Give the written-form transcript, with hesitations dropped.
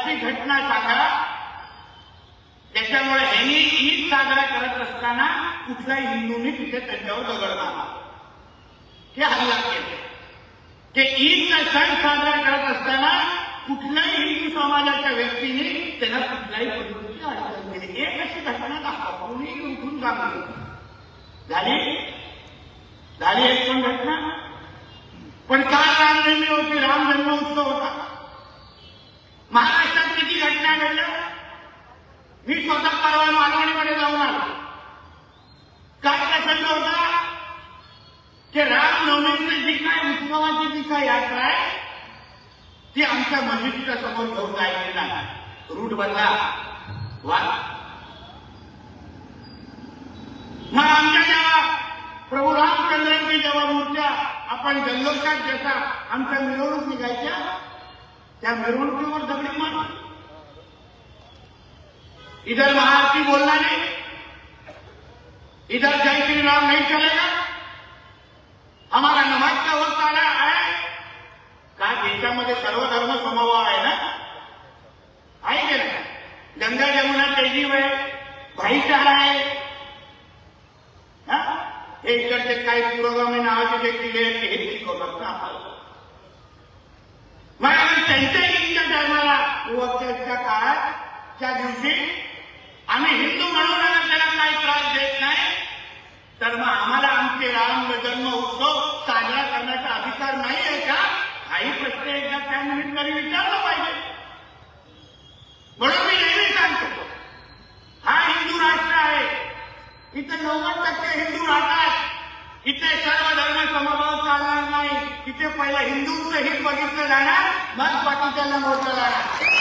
अशी घटना सांगा त्याच्यामुळे ह्यांनी ईद साजरा करत असताना कुठल्याही हिंदूंनी तिथे त्यांच्यावर दगड मारला, हे हल्ला केला. ते ईदचा सण साजरा करत असताना कुठल्याही हिंदू समाजाच्या व्यक्तीने त्यांना कुठल्याही पद्धतीची अडचण केली. एक अशी घटना कोणी उठून सांगली झाली एक पण घटना. पण काल रामनवमी होती, राम जन्म उत्सव होता. महाराष्ट्रात किती घटना घडल्या. मी स्वतः परवा मालवणीमध्ये जाऊन आलो. काय प्रसंग होता की रामनवमीची जी काय उत्सवाची जी काय यात्रा आहे ती आमच्या मस्जिदीच्या समोर घेऊन जायची नाही. रूट बदला वा. मग आमच्या जेव्हा प्रभू रामचंद्रांची जेव्हा मूर्त्या आपण जल्लोषात जसा आमच्या मिरवणूक निघायच्या त्या मिरवणुकीवर दगडी मार. इधर महाआरती बोलना नहीं, इधर जय श्री राम नहीं चलेगा. हमारा नमाज का वक्त आला आहे का. देशामध्ये सर्व धर्म समभाव आहे ना, आहे की नाही. गंगा जमुना तहजीब आहे, भाईचारा आहे. हे इकडचे काही पुरोगामी नावाचे व्यक्ती हे शिकवतात ना आपल्याला. मग त्यांच्या हिंदूच्या धर्माला वक्त्याच्या काळात त्या दिवशी आम्ही हिंदू म्हणून अगर त्याला काही त्रास देत नाही तर मग आम्हाला आमचे राम जन्म उत्सव साजरा करण्याचा अधिकार नाही आहे का. हाही प्रश्न एकदा त्या निमित्ताने विचारला पाहिजे. म्हणून मी नेहमी सांगतो हा हिंदू राष्ट्र आहे. इथे 90% हिंदू राहतात. इथे सर्व धर्म समभाव चालणार नाही. इथे पहिलं हिंदूंचं हित बघितलं जाणार, मग बाकीच्याला मोठं जाणार.